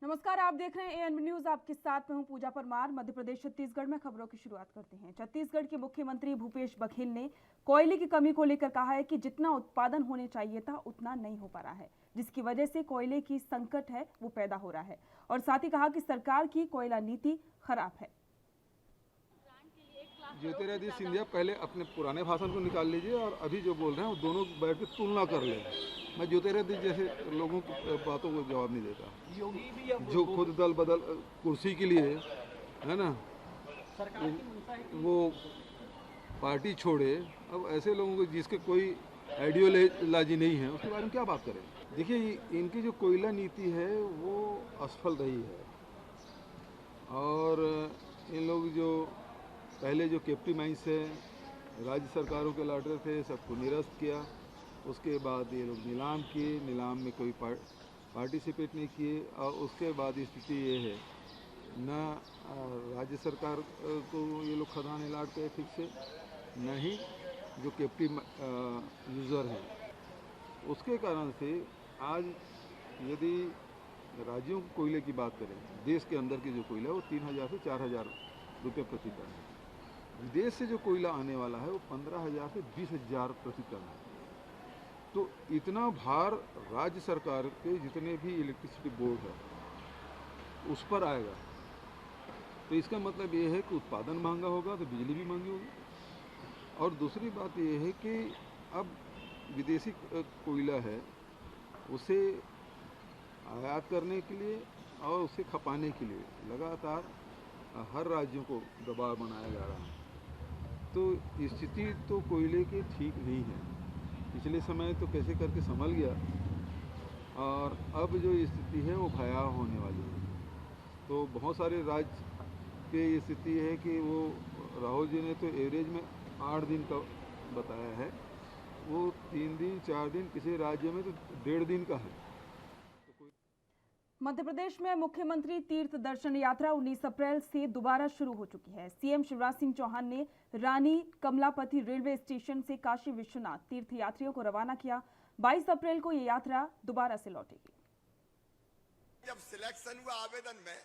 नमस्कार, आप देख रहे हैं एएनबी न्यूज। आपके साथ में हूं पूजा परमार। मध्य प्रदेश छत्तीसगढ़ में खबरों की शुरुआत करते हैं। छत्तीसगढ़ के मुख्यमंत्री भूपेश बघेल ने कोयले की कमी को लेकर कहा है कि जितना उत्पादन होने चाहिए था उतना नहीं हो पा रहा है, जिसकी वजह से कोयले की संकट है वो पैदा हो रहा है। और साथ ही कहा कि सरकार की कोयला नीति खराब है। ज्योतिरादित्य सिंधिया पहले अपने पुराने भाषण को निकाल लीजिए और अभी जो बोल रहे हैं वो दोनों बैठ के तुलना कर ले। मैं ज्योतिरादित्य जैसे लोगों की बातों को जवाब नहीं देता, जो खुद दल बदल कुर्सी के लिए है ना, वो पार्टी छोड़े। अब ऐसे लोगों को जिसके कोई आइडियोलॉजी नहीं है उसके बारे में क्या बात करें। देखिए, इनकी जो कोयला नीति है वो असफल रही है और इन लोग जो पहले जो कैप्टिव माइंस है राज्य सरकारों के लॉटरी थे सबको निरस्त किया। उसके बाद ये लोग नीलाम किए, नीलाम में कोई पार्टिसिपेट नहीं किए और उसके बाद स्थिति ये है न राज्य सरकार को ये लोग खदान अलाट करे ठीक से, न ही जो कैप्टिव यूज़र हैं। उसके कारण से आज यदि राज्यों को कोयले की बात करें, देश के अंदर की जो कोयला है वो 3,000 से 4,000 रुपये प्रति टन है। विदेश से जो कोयला आने वाला है वो 15,000 से 20,000 प्रति टन है। तो इतना भार राज्य सरकार के जितने भी इलेक्ट्रिसिटी बोर्ड है उस पर आएगा। तो इसका मतलब ये है कि उत्पादन महंगा होगा तो बिजली भी महंगी होगी। और दूसरी बात ये है कि अब विदेशी कोयला है उसे आयात करने के लिए और उसे खपाने के लिए लगातार हर राज्यों को दबाव बनाया जा रहा है। तो स्थिति तो कोयले की ठीक नहीं है। पिछले समय तो कैसे करके संभल गया और अब जो स्थिति है वो भयावह होने वाली है। तो बहुत सारे राज्य की स्थिति है कि वो राहुल जी ने तो एवरेज में 8 दिन का बताया है, वो 3 दिन 4 दिन, किसी राज्य में तो 1.5 दिन का है। मध्य प्रदेश में मुख्यमंत्री तीर्थ दर्शन यात्रा 19 अप्रैल से दोबारा शुरू हो चुकी है। सीएम शिवराज सिंह चौहान ने रानी कमलापति रेलवे स्टेशन से काशी विश्वनाथ तीर्थ यात्रियों को रवाना किया। 22 अप्रैल को ये यात्रा दोबारा से लौटेगी। जब सिलेक्शन हुआ आवेदन में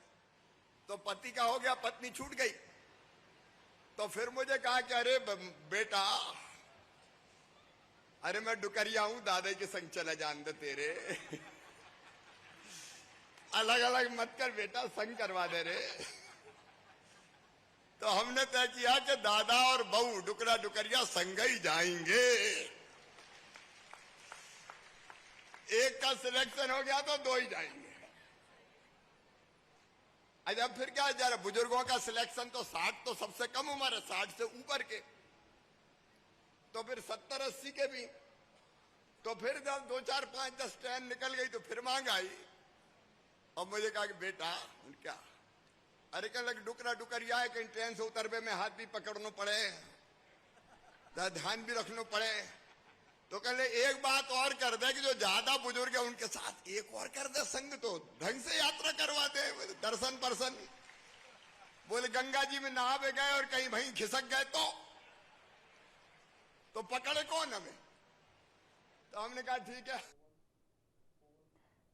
तो पति का हो गया, पत्नी छूट गई। तो फिर मुझे कहा कि अरे बेटा, अरे मैं डुकरिया हूं, दादा के संग चला जान दे तेरे अलग अलग मत कर बेटा, संग करवा दे रे। तो हमने तय किया कि दादा और बहू डुकरा डुकरिया संग ही जाएंगे। एक का सिलेक्शन हो गया तो 2 ही जाएंगे। अच्छा, फिर क्या जरा बुजुर्गों का सिलेक्शन तो 60 तो सबसे कम उम्र है, 60 से ऊपर के, तो फिर 70-80 के भी। तो फिर जब 2, 4, 5, 10 ट्रेन निकल गई तो फिर मांग आई। और मुझे कहा कि बेटा क्या, अरे कल डुकरा डुकरिया है, कहीं ट्रेन से उतरबे में हाथ भी पकड़ना पड़े, ध्यान भी रखना पड़े। तो कहले एक बात और कर दे कि जो ज्यादा बुजुर्ग है उनके साथ एक और कर दे संग, तो ढंग से यात्रा करवा दे, दर्शन पर्सन। बोले गंगा जी में नहा भी गए और कहीं वहीं खिसक गए तो पकड़े कौन हमें। तो हमने कहा ठीक है।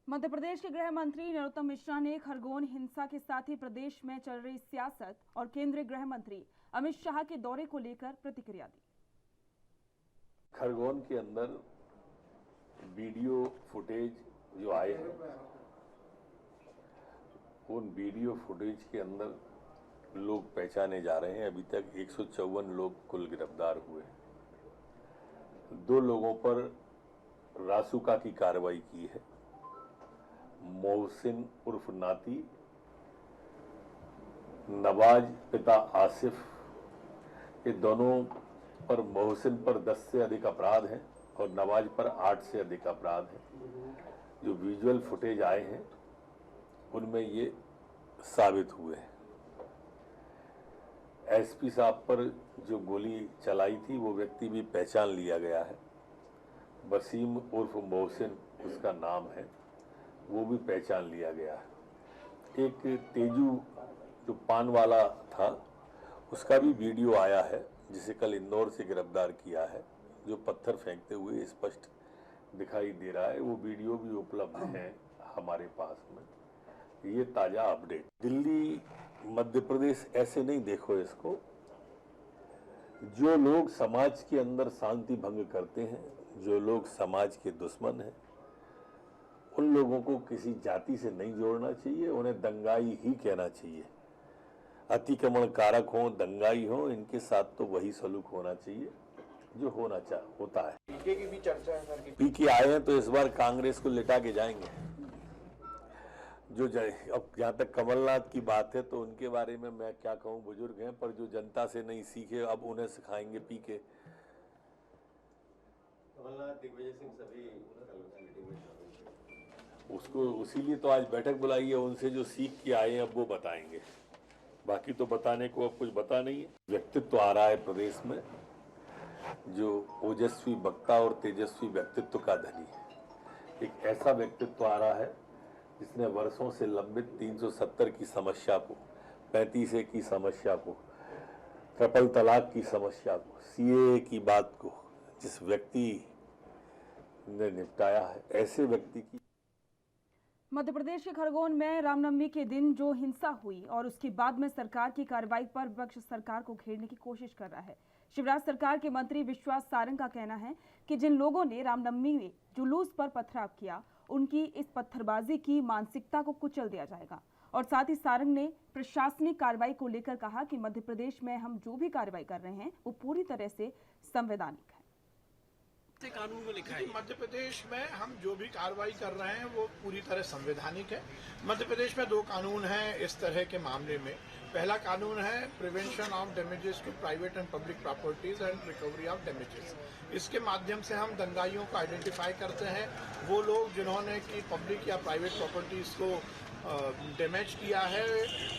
मध्य प्रदेश के गृह मंत्री नरोत्तम मिश्रा ने खरगोन हिंसा के साथ ही प्रदेश में चल रही सियासत और केंद्रीय गृह मंत्री अमित शाह के दौरे को लेकर प्रतिक्रिया दी। खरगोन के अंदर वीडियो फुटेज जो आए हैं, उन वीडियो फुटेज के अंदर लोग पहचाने जा रहे हैं। अभी तक 154 लोग कुल गिरफ्तार हुए। 2 लोगों पर रासुका की कार्रवाई की है। मोहसिन उर्फ नाती, नवाज पिता आसिफ, ये दोनों पर, मोहसिन पर 10 से अधिक अपराध हैं और नवाज पर 8 से अधिक अपराध हैं। जो विजुअल फुटेज आए हैं उनमें ये साबित हुए हैं। एसपी साहब पर जो गोली चलाई थी वो व्यक्ति भी पहचान लिया गया है। वसीम उर्फ मोहसिन उसका नाम है, वो भी पहचान लिया गया है। एक तेजू जो पान वाला था उसका भी वीडियो आया है, जिसे कल इंदौर से गिरफ्तार किया है, जो पत्थर फेंकते हुए स्पष्ट दिखाई दे रहा है। वो वीडियो भी उपलब्ध है हमारे पास में। ये ताजा अपडेट। दिल्ली मध्य प्रदेश ऐसे नहीं देखो इसको। जो लोग समाज के अंदर शांति भंग करते हैं, जो लोग समाज के दुश्मन हैं, उन लोगों को किसी जाति से नहीं जोड़ना चाहिए, उन्हें दंगाई ही कहना चाहिए। अतिक्रमण कारक हो, दंगाई हो, इनके साथ तो वही सलूक होना चाहिए जो होता है। पीके की भी चर्चा है सर। पीके आए हैं तो इस बार कांग्रेस को लिटा के जाएंगे। अब जहाँ तक कमलनाथ की बात है तो उनके बारे में मैं क्या कहूँ, बुजुर्ग हैं, पर जो जनता से नहीं सीखे अब उन्हें सिखाएंगे पीके। कमलनाथ, दिग्विजय सिंह सभी मीटिंग में शामिल। उसको उसीलिए तो आज बैठक बुलाई है, उनसे जो सीख के आए हैं अब वो बताएंगे। बाकी तो बताने को अब कुछ बता नहीं है। व्यक्तित्व आ रहा है प्रदेश में जो ओजस्वी वक्ता और तेजस्वी व्यक्तित्व का धनी है। एक ऐसा व्यक्तित्व आ रहा है जिसने वर्षों से लंबित 370 की समस्या को, 35A की समस्या को, ट्रिपल तलाक की समस्या को, CAA की बात को जिस व्यक्ति ने निपटाया है, ऐसे व्यक्ति की। मध्य प्रदेश के खरगोन में रामनवमी के दिन जो हिंसा हुई और उसके बाद में सरकार की कार्रवाई पर विपक्ष सरकार को घेरने की कोशिश कर रहा है। शिवराज सरकार के मंत्री विश्वास सारंग का कहना है कि जिन लोगों ने रामनवमी में जुलूस पर पथराव किया, उनकी इस पत्थरबाजी की मानसिकता को कुचल दिया जाएगा। और साथ ही सारंग ने प्रशासनिक कार्रवाई को लेकर कहा कि मध्य प्रदेश में हम जो भी कार्रवाई कर रहे हैं वो पूरी तरह से संवैधानिक है। कानून में लिखा है मध्य प्रदेश में हम जो भी कार्रवाई कर रहे हैं वो पूरी तरह संवैधानिक है। मध्य प्रदेश में 2 कानून हैं इस तरह के मामले में। पहला कानून है prevention of damages to private and public properties and recovery of damages. इसके माध्यम से हम दंगाइयों को आइडेंटिफाई करते हैं। वो लोग जिन्होंने की पब्लिक या प्राइवेट प्रॉपर्टीज को डैमेज किया है,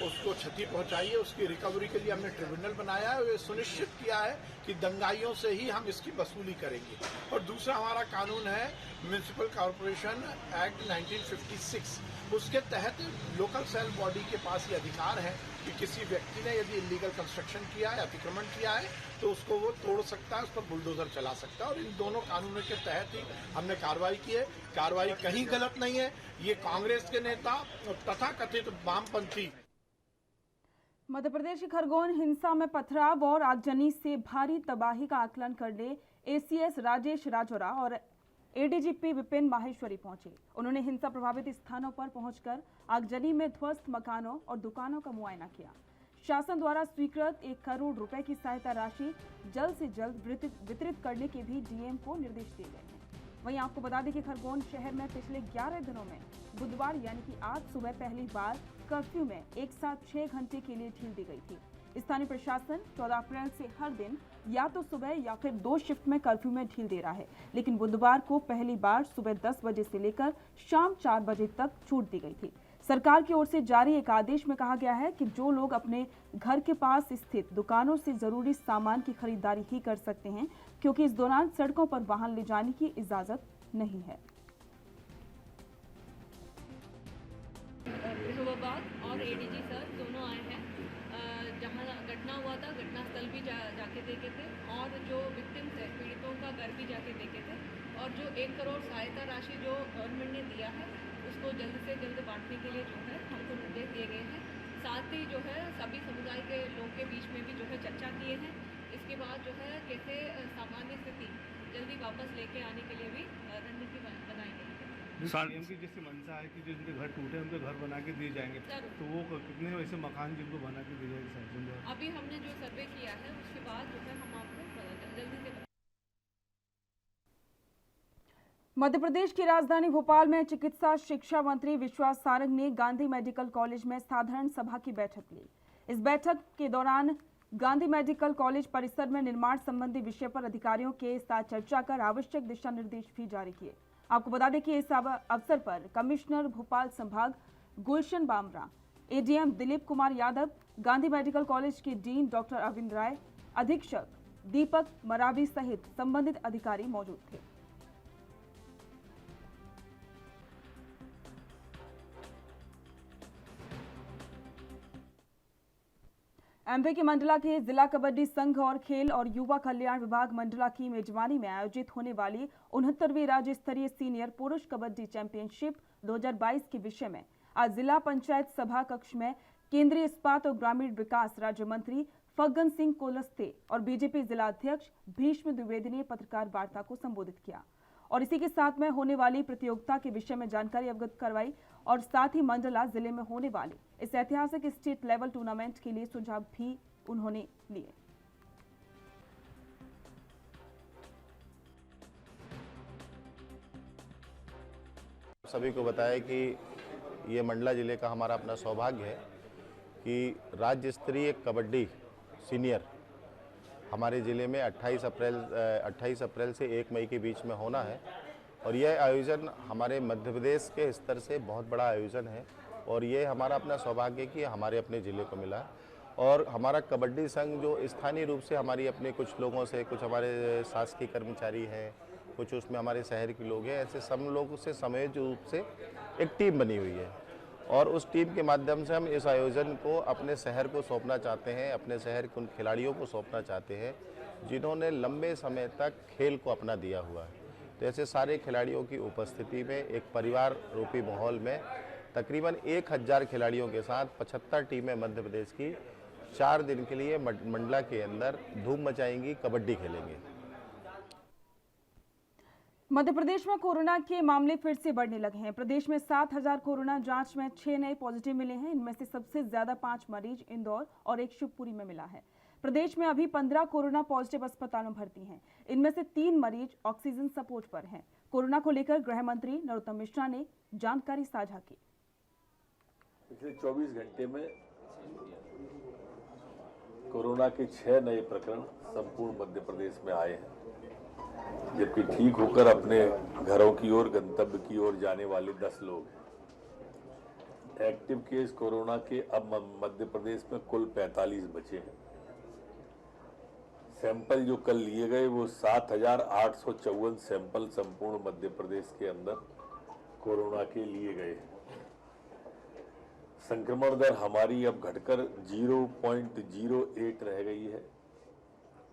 उसको क्षति पहुंचाई है, उसकी रिकवरी के लिए हमने ट्रिब्यूनल बनाया है। ये सुनिश्चित किया है कि दंगाइयों से ही हम इसकी वसूली करेंगे। और दूसरा हमारा कानून है म्युनिसिपल कॉर्पोरेशन एक्ट 1956। उसके तहत लोकल सेल बॉडी के पास ये अधिकार है कि किसी व्यक्ति ने यदि इलीगल कंस्ट्रक्शन किया है, अतिक्रमण किया है, तो उसको वो तोड़ सकता है, उस पर बुलडोजर चला सकता है। और इन दोनों कानूनों के तहत ही हमने कार्रवाई की है। कार्रवाई कहीं गलत नहीं है। ये कांग्रेस के नेता तथा कथित वामपंथी। मध्य प्रदेश के खरगोन हिंसा में पथराव और आगजनी से भारी तबाही का आकलन करने ACS राजेश राजौरा और ADGP विपिन माहेश्वरी पहुंचे। उन्होंने हिंसा प्रभावित स्थानों पर पहुंचकर आगजनी में ध्वस्त मकानों और दुकानों का मुआयना किया। शासन द्वारा स्वीकृत 1 करोड़ रुपए की सहायता राशि जल्द से जल्द वितरित करने के भी DM को निर्देश दिए गए हैं। वहीं आपको बता दें कि खरगोन शहर में पिछले 11 दिनों में बुधवार यानी कि आज सुबह पहली बार कर्फ्यू में एक साथ 6 घंटे के लिए ढील दी गई थी। स्थानीय प्रशासन 14 अप्रैल से हर दिन या तो सुबह या फिर 2 शिफ्ट में कर्फ्यू में ढील दे रहा है, लेकिन बुधवार को पहली बार सुबह 10 बजे से लेकर शाम 4 बजे तक छूट दी गई थी। सरकार की ओर से जारी एक आदेश में कहा गया है कि जो लोग अपने घर के पास स्थित दुकानों से जरूरी सामान की खरीदारी ही कर सकते हैं, क्योंकि इस दौरान सड़कों पर वाहन ले जाने की इजाजत नहीं है। और ADG सर दोनों आए हैं। जहां घटना हुआ था घटनास्थल भी जाके देखे थे और जो विक्टिम्स है पीड़ितों का घर भी जाके देखे थे। और जो 1 करोड़ सहायता राशि जो गवर्नमेंट ने दिया है उसको जल्द से जल्द बांटने के लिए जो है हमको निर्देश दिए गए हैं। साथ ही जो है सभी समुदाय के लोगों के बीच में भी जो है चर्चा किए हैं। इसके बाद जो है कैसे सामान्य स्थिति जल्दी वापस लेके आने के लिए भी रणनीति बनाई गई है। CM की जैसे मंशा है कि जो जिनके घर टूटे उनके घर बना के दिए जाएंगे, तो वो कितने वैसे मकान जिनको बना के दिए जाएंगे शासन? अभी हमने जो सर्वे किया है उसके बाद जो है हम आपको जल्दी से। मध्य प्रदेश की राजधानी भोपाल में चिकित्सा शिक्षा मंत्री विश्वास सारंग ने गांधी मेडिकल कॉलेज में साधारण सभा की बैठक ली। इस बैठक के दौरान गांधी मेडिकल कॉलेज परिसर में निर्माण संबंधी विषय पर अधिकारियों के साथ चर्चा कर आवश्यक दिशा निर्देश भी जारी किए। आपको बता दें कि इस अवसर पर कमिश्नर भोपाल संभाग Gulshan Bamra, ADM Dilip Kumar Yadav, Gandhi medical college के डीन डॉक्टर अरविंद राय, अधीक्षक दीपक मरावी सहित संबंधित अधिकारी मौजूद थे। MP के मंडला के जिला कबड्डी संघ और खेल और युवा कल्याण विभाग मंडला की मेजबानी में आयोजित होने वाली 69वीं राज्य स्तरीय सीनियर पुरुष कबड्डी चैंपियनशिप 2022 के विषय में आज जिला पंचायत सभा कक्ष में केंद्रीय इस्पात और ग्रामीण विकास राज्य मंत्री फग्गन सिंह कुलस्ते और बीजेपी जिला अध्यक्ष भीष्म द्विवेदी ने पत्रकार वार्ता को संबोधित किया और इसी के साथ में होने वाली प्रतियोगिता के विषय में जानकारी अवगत करवाई और साथ ही मंडला जिले में होने वाले इस ऐतिहासिक स्टेट लेवल टूर्नामेंट के लिए सुझाव भी उन्होंने लिए। सभी को बताया कि ये मंडला जिले का हमारा अपना सौभाग्य है कि राज्य स्तरीय कबड्डी सीनियर हमारे ज़िले में 28 अप्रैल से 1 मई के बीच में होना है और यह आयोजन हमारे मध्य प्रदेश के स्तर से बहुत बड़ा आयोजन है और ये हमारा अपना सौभाग्य है कि हमारे अपने ज़िले को मिला और हमारा कबड्डी संघ जो स्थानीय रूप से हमारी अपने कुछ लोगों से, कुछ हमारे शासकीय कर्मचारी हैं, कुछ उसमें हमारे शहर के लोग हैं, ऐसे सब लोगों से समन्वित रूप से एक टीम बनी हुई है और उस टीम के माध्यम से हम इस आयोजन को अपने शहर को सौंपना चाहते हैं, अपने शहर के उन खिलाड़ियों को सौंपना चाहते हैं जिन्होंने लंबे समय तक खेल को अपना दिया हुआ है। तो ऐसे सारे खिलाड़ियों की उपस्थिति में एक परिवार रूपी माहौल में तकरीबन 1000 खिलाड़ियों के साथ 75 टीमें मध्य प्रदेश की 4 दिन के लिए मंडला के अंदर धूम मचाएंगी, कबड्डी खेलेंगे। मध्य प्रदेश में कोरोना के मामले फिर से बढ़ने लगे हैं। प्रदेश में 7000 कोरोना जांच में 6 नए पॉजिटिव मिले हैं। इनमें से सबसे ज्यादा 5 मरीज इंदौर और 1 शिवपुरी में मिला है। प्रदेश में अभी 15 कोरोना पॉजिटिव अस्पतालों में भर्ती हैं। इनमें से 3 मरीज ऑक्सीजन सपोर्ट पर हैं। कोरोना को लेकर गृह मंत्री नरोत्तम मिश्रा ने जानकारी साझा की। पिछले 24 घंटे में कोरोना के 6 नए प्रकरण संपूर्ण मध्य प्रदेश में आए हैं, जबकि ठीक होकर अपने घरों की ओर, गंतव्य की ओर जाने वाले 10 लोग हैं। एक्टिव केस कोरोना के अब मध्य प्रदेश में कुल 45 बचे हैं। सैंपल जो कल लिए गए वो 7854 सैंपल संपूर्ण मध्य प्रदेश के अंदर कोरोना के लिए गए हैं। संक्रमण दर हमारी अब घटकर 0.08 रह गई है,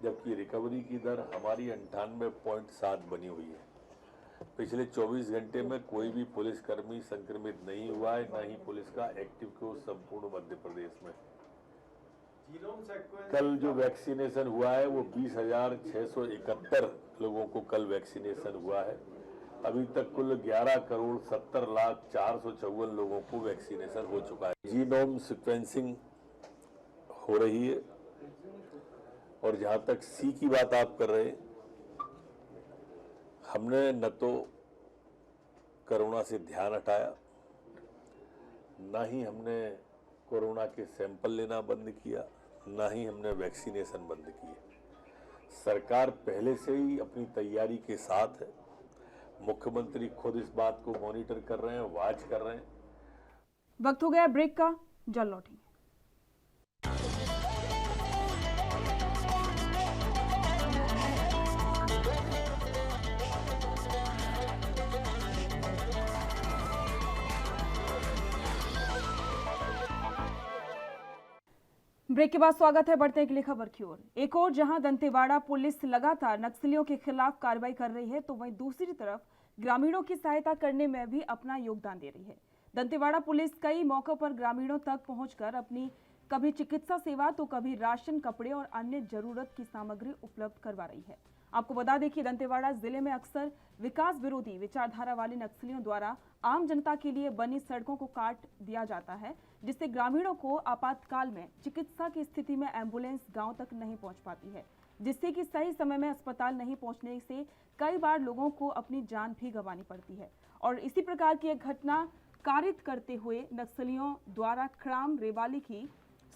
जबकि रिकवरी की दर हमारी 98.7 बनी हुई है। पिछले 24 घंटे में कोई भी पुलिसकर्मी संक्रमित नहीं हुआ है, न ही पुलिस का एक्टिव केस संपूर्ण मध्य प्रदेश में। कल जो वैक्सीनेशन हुआ है वो 20,671 लोगों को कल वैक्सीनेशन हुआ है। अभी तक कुल 11,70,04,54 लोगों को वैक्सीनेशन हो चुका है। जीनोम सीक्वेंसिंग हो रही है और जहां तक सी की बात आप कर रहे हैं, हमने न तो कोरोना से ध्यान हटाया, न ही हमने कोरोना के सैंपल लेना बंद किया, न ही हमने वैक्सीनेशन बंद किया। सरकार पहले से ही अपनी तैयारी के साथ है। मुख्यमंत्री खुद इस बात को मॉनिटर कर रहे हैं, वॉच कर रहे हैं। वक्त हो गया ब्रेक का, जल्द लौटेंगे। ब्रेक के बाद स्वागत है। बढ़ते हैं अगली खबर की ओर। एक और जहां दंतेवाड़ा पुलिस लगातार नक्सलियों के खिलाफ कार्रवाई कर रही है, तो वहीं दूसरी तरफ ग्रामीणों की सहायता करने में भी अपना योगदान दे रही है। दंतेवाड़ा पुलिस कई मौकों पर ग्रामीणों तक पहुंचकर अपनी कभी चिकित्सा सेवा तो कभी राशन, कपड़े और अन्य जरूरत की सामग्री उपलब्ध करवा रही है। आपको बता दें कि दंतेवाड़ा जिले में अक्सर विकास विरोधी विचारधारा वाले नक्सलियों द्वारा आम जनता के लिए बनी सड़कों को काट दिया जाता है, जिससे ग्रामीणों को आपातकाल में चिकित्सा की स्थिति में एम्बुलेंस गांव तक नहीं पहुंच पाती है, जिससे कि सही समय में अस्पताल नहीं पहुंचने से कई बार लोगों को अपनी जान भी गंवानी पड़ती है। और इसी प्रकार की एक घटना कारित करते हुए नक्सलियों द्वारा खड़ाम रेवाली की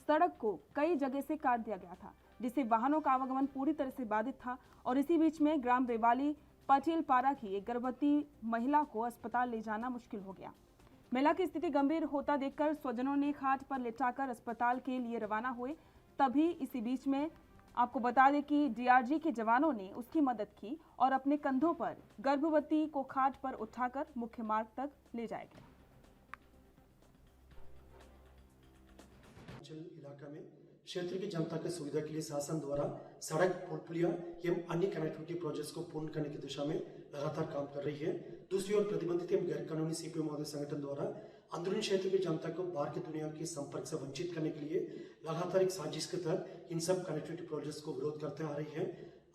सड़क को कई जगह से काट दिया गया था, जिससे वाहनों का आवागमन पूरी तरह से बाधित था। और इसी बीच में ग्राम रेवाली पटेल पारा की एक गर्भवती महिला को अस्पताल ले जाना मुश्किल हो गया। महिला की स्थिति गंभीर होता देखकर स्वजनों ने खाट पर लेटाकर अस्पताल के लिए रवाना हुए। तभी इसी बीच में आपको बता दें कि डीआरजी के जवानों ने उसकी मदद की और अपने कंधों पर गर्भवती को खाट पर उठाकर मुख्य मार्ग तक ले जाया गया। इलाका में क्षेत्र की जनता की सुविधा के लिए शासन द्वारा सड़क, पुल, पुलिया एवं अन्य कनेक्टिविटी प्रोजेक्ट्स को पूर्ण करने की दिशा में लगातार काम कर रही है। दूसरी ओर प्रतिबंधित एवं गैर कानूनी सीपीओ महोदय संगठन द्वारा अंदरूनी क्षेत्र की जनता को बाहर की दुनिया के संपर्क से वंचित करने के लिए लगातार एक साजिश के तहत इन सब कनेक्टिविटी प्रोजेक्ट्स को विरोध करते आ रही है।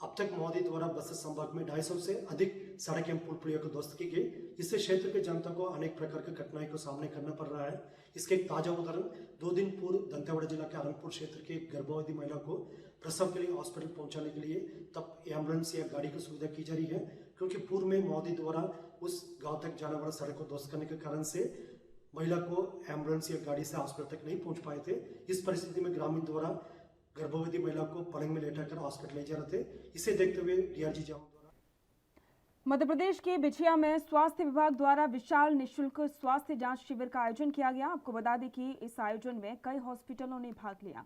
अब तक मोदी द्वारा बस्तर संभाग में 250 से अधिक सड़क एवं पुल पुलिया को ध्वस्त की गई। इससे क्षेत्र के जनता को अनेक प्रकार की कठिनाई को सामने करना पड़ रहा है। इसके एक ताजा उदाहरण 2 दिन पूर्व दंतेवाड़ा जिला के आलमपुर क्षेत्र के एक गर्भवती महिला को प्रसव के लिए हॉस्पिटल पहुंचाने के लिए तब एम्बुलेंस या गाड़ी की सुविधा की जा रही है, क्योंकि पूर्व में मोदी द्वारा उस गांव तक जाने वाला सड़क को ध्वस्त करने के कारण से महिला को एम्बुलेंस या गाड़ी से हॉस्पिटल तक नहीं पहुंच पाए थे। इस परिस्थिति में ग्रामीण द्वारा गर्भवती महिला को पलंग में लेटाकर हॉस्पिटल ले जा रहे थे। इसे देखते हुए डीआरजी जवान द्वारा मध्य प्रदेश के बिछिया में स्वास्थ्य विभाग द्वारा विशाल निशुल्क स्वास्थ्य जांच शिविर का आयोजन किया गया। आपको बता दें कि इस आयोजन में कई हॉस्पिटलों ने भाग लिया।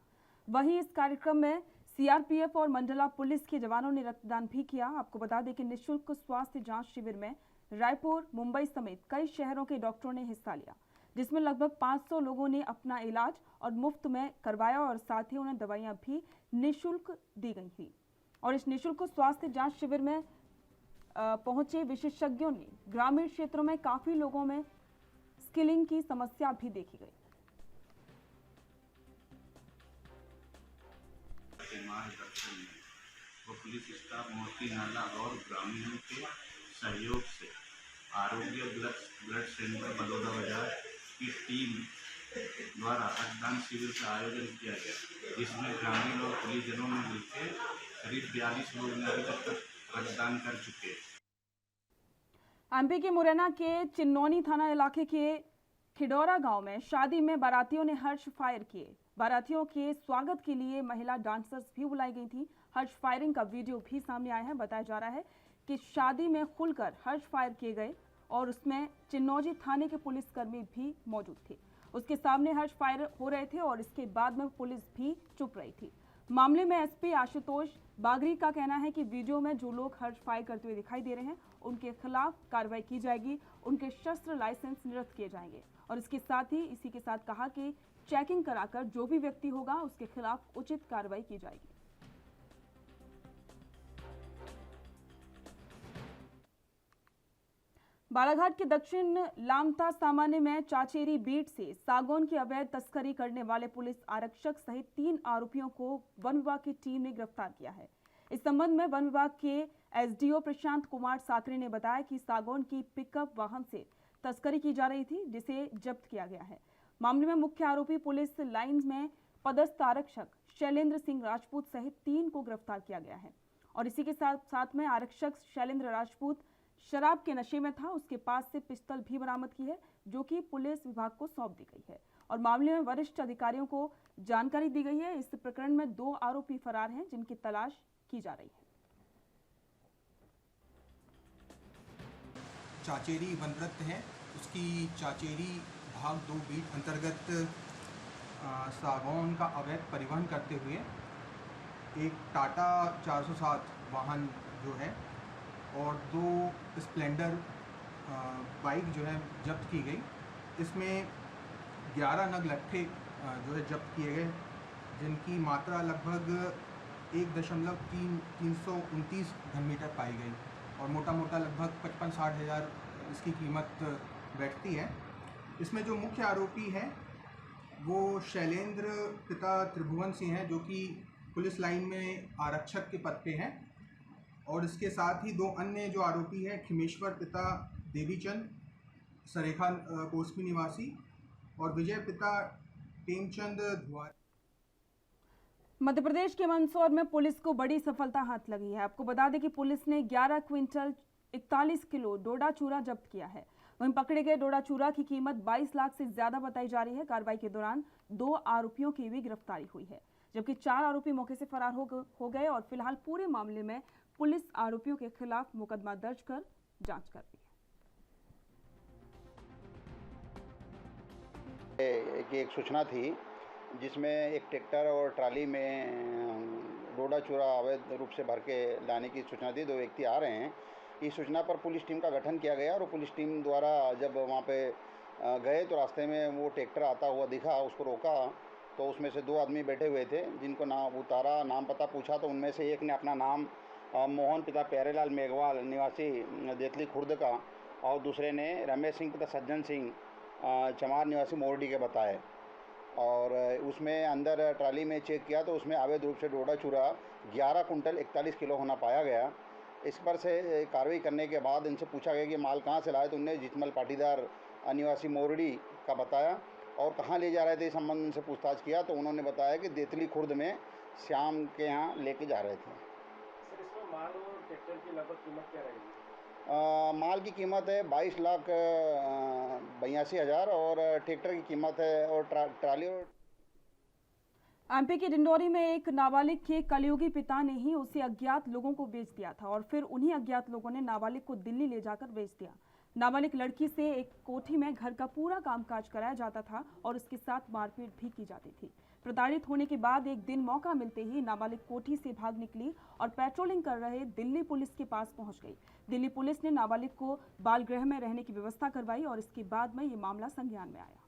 वहीं इस कार्यक्रम में सीआरपीएफ और मंडला पुलिस के जवानों ने रक्तदान भी किया। आपको बता दें कि निशुल्क स्वास्थ्य जांच शिविर में रायपुर, मुंबई समेत कई शहरों के डॉक्टरों ने हिस्सा लिया, जिसमें लगभग 500 लोगों ने अपना इलाज और मुफ्त में करवाया और साथ ही उन्हें दवाइयां भी निःशुल्क दी गई थी। और इस निःशुल्क स्वास्थ्य जांच शिविर में पहुंचे विशेषज्ञों ने ग्रामीण क्षेत्रों में काफी लोगों में स्किलिंग की समस्या भी देखी गई। मार्गदर्शन में वो पुलिस स्टाफ मोती नाला और ग्रामीणों के सहयोग से आरोग्य ब्लड सेंटर बलौदा बाजार की टीम द्वारा रक्तदान शिविर का आयोजन किया गया, जिसमें ग्रामीण और पुलिसजनों ने मिलकर करीब 42 लोग अभी तक रक्तदान कर चुके हैं। एमपी के मुरैना के चिन्नौनी थाना इलाके के खिडौरा गांव में शादी में बारातियों ने हर्ष फायर किए। बारातियों के स्वागत के लिए महिला डांसर्स भी बुलाई गई थी। हर्ष फायरिंग का वीडियो भी सामने आया है। बताया जा रहा है कि शादी में खुलकर हर्ष फायर किए गए और उसमें चिन्नौजी थाने के पुलिसकर्मी भी मौजूद थे। उसके सामने हर्ष फायर हो रहे थे और इसके बाद में पुलिस भी चुप रही थी। मामले में एसपी आशुतोष बागरी का कहना है कि वीडियो में जो लोग हर्ष फायर करते हुए दिखाई दे रहे हैं उनके खिलाफ कार्रवाई की जाएगी, उनके शस्त्र लाइसेंस निरस्त किए जाएंगे। और इसके साथ ही इसी के साथ कहा कि चेकिंग कराकर जो भी व्यक्ति होगा उसके खिलाफ उचित कार्रवाई की जाएगी। बालाघाट के दक्षिण लामता सामान्य में चाचेरी बीट से सागौन की अवैध तस्करी करने वाले पुलिस आरक्षक सहित 3 आरोपियों को वन विभाग की टीम ने गिरफ्तार किया है। इस संबंध में वन विभाग के एसडीओ प्रशांत कुमार साकरे ने बताया कि सागौन की पिकअप वाहन से तस्करी की जा रही थी, जिसे जब्त किया गया है। मामले में मुख्य आरोपी पुलिस लाइन में पदस्थ आरक्षक शैलेंद्र सिंह राजपूत सहित 3 को गिरफ्तार किया गया है। और इसी के साथ में आरक्षक शैलेंद्र राजपूत शराब के नशे में था। उसके पास से पिस्तौल भी बरामद की है, जो कि पुलिस विभाग को सौंप दी गई है और मामले में वरिष्ठ अधिकारियों को जानकारी दी गई है। इस प्रकरण में 2 आरोपी फरार हैं, जिनकी तलाश की जा रही है। चाचेरी वनरत्न है, उसकी चाचेरी भाग 2 बीट अंतर्गत सागौन का अवैध परिवहन करते हुए एक टाटा 407 वाहन जो है और 2 स्प्लेंडर बाइक जो है जब्त की गई। इसमें 11 नग लट्ठे जो है जब्त किए गए, जिनकी मात्रा लगभग 1.329 घनमीटर पाई गई और मोटा मोटा लगभग 55-60 हज़ार इसकी कीमत बैठती है। इसमें जो मुख्य आरोपी है वो शैलेंद्र पिता त्रिभुवन सिंह हैं, जो कि पुलिस लाइन में आरक्षक के पद पे हैं। और इसके साथ ही 2 अन्य जो आरोपी हैं, खिमेश्वर पिता देवीचंद सरेखा कोसमी निवासी और विजय पिता टेमचंद धुआर। मध्य प्रदेश के मंदसौर में पुलिस को बड़ी सफलता हाथ लगी है। आपको बता दें कि पुलिस ने 11 क्विंटल 41 किलो डोडा चूरा जब्त किया है। वहीं पकड़े गए डोडा चूरा की कीमत 22 लाख से ज्यादा बताई जा रही है। कार्रवाई के दौरान 2 आरोपियों की भी गिरफ्तारी हुई है, जबकि 4 आरोपी मौके से फरार हो गए और फिलहाल पूरे मामले में पुलिस आरोपियों के खिलाफ मुकदमा दर्ज कर जांच कर रही है। एक सूचना थी जिसमें एक ट्रैक्टर और ट्राली में डोडा चूरा अवैध रूप से भर के लाने की सूचना थी। 2 व्यक्ति आ रहे हैं। इस सूचना पर पुलिस टीम का गठन किया गया और पुलिस टीम द्वारा जब वहाँ पे गए तो रास्ते में वो ट्रैक्टर आता हुआ दिखा, उसको रोका तो उसमें से 2 आदमी बैठे हुए थे, जिनको नाम उतारा, नाम पता पूछा तो उनमें से एक ने अपना नाम मोहन पिता प्यारेलाल मेघवाल निवासी देतली खुर्द का और दूसरे ने रमेश सिंह पिता सज्जन सिंह चमार निवासी मोरडी के बताए और उसमें अंदर ट्राली में चेक किया तो उसमें अवैध रूप से डोडा चूरा 11 कुंटल 41 किलो होना पाया गया। इस पर से कार्रवाई करने के बाद इनसे पूछा गया कि माल कहाँ से लाए, तो उन्होंने जितमल पाटीदार निवासी मोरडी का बताया और कहाँ ले जा रहे थे इस संबंध में उनसे पूछताछ किया तो उन्होंने बताया कि देतली खुर्द में श्याम के यहाँ लेके जा रहे थे। सर, इसमें माल और ट्रैक्टर की लगभग कीमत क्या रहेगी? माल की कीमत है 22,82,000 और ट्रैक्टर की कीमत है और ट्राली और एमपी के डिंडोरी में एक नाबालिग के कलयुगी पिता ने ही उसे अज्ञात लोगों को बेच दिया था और फिर उन्हीं अज्ञात लोगों ने नाबालिग को दिल्ली ले जाकर बेच दिया। नाबालिग लड़की से एक कोठी में घर का पूरा कामकाज कराया जाता था और उसके साथ मारपीट भी की जाती थी। प्रताड़ित होने के बाद एक दिन मौका मिलते ही नाबालिग कोठी से भाग निकली और पेट्रोलिंग कर रहे दिल्ली पुलिस के पास पहुंच गई। दिल्ली पुलिस ने नाबालिग को बाल गृह में रहने की व्यवस्था करवाई और इसके बाद में ये मामला संज्ञान में आया।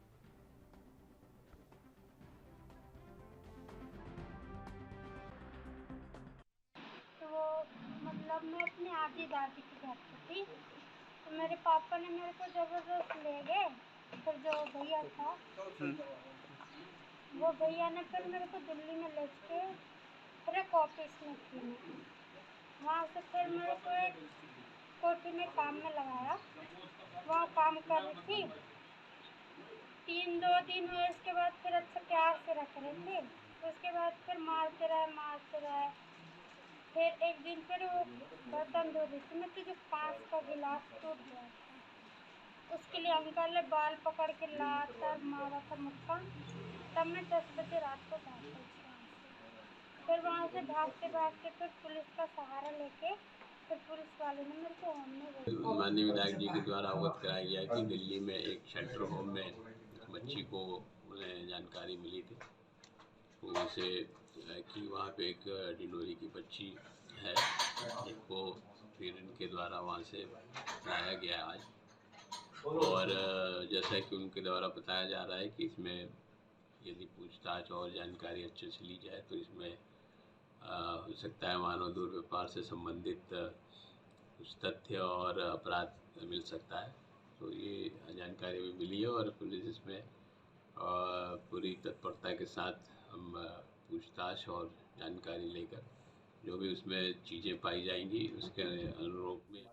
मतलब मैं अपनी आधी दादी के घर पे थी तो मेरे पापा ने मेरे को जबरदस्त ले गए। फिर जो भैया था वो भैया ने फिर मेरे को दिल्ली में ले के फिर एक ऑफिस में थी वहाँ से फिर मेरे को एक कोठी में काम में लगाया। वहाँ काम कर रही थी 2 दिन हुए। उसके बाद फिर अच्छा प्यार से रख रहे थे। उसके बाद फिर मारते रहे। फिर एक दिन फिर वो बर्तन धो रही थी मैं तो जो 5 का गिलास टूट गया था उसके लिए अंकल ने बाल पकड़ के लाता मारा था मुक्का। तब मैं 10 बजे रात को भाग गई। फिर वहाँ से भागते फिर पुलिस का सहारा लेके फिर पुलिस वाले ने मेरे को होम में माननीय विधायक जी के द्वारा अवगत कराया गया कि दिल्ली में एक शेल्टर होम में बच्ची को उन्हें जानकारी मिली थी उनसे कि वहाँ पे एक डिंडोरी की बच्ची है जिनको फिर इनके द्वारा वहाँ से लाया गया आज और जैसा कि उनके द्वारा बताया जा रहा है कि इसमें यदि पूछताछ और जानकारी अच्छे से ली जाए तो इसमें हो सकता है मानव दुर्व्यवहार से संबंधित कुछ तथ्य और अपराध मिल सकता है। तो ये जानकारी भी मिली है और पुलिस इसमें पूरी तत्परता के साथ हम पूछताछ और जानकारी लेकर जो भी उसमें चीज़ें पाई जाएंगी उसके अनुरूप में।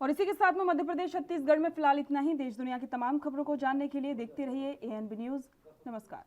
और इसी के साथ में मध्य प्रदेश छत्तीसगढ़ में फिलहाल इतना ही। देश दुनिया की तमाम खबरों को जानने के लिए देखते रहिए ANB न्यूज़। नमस्कार।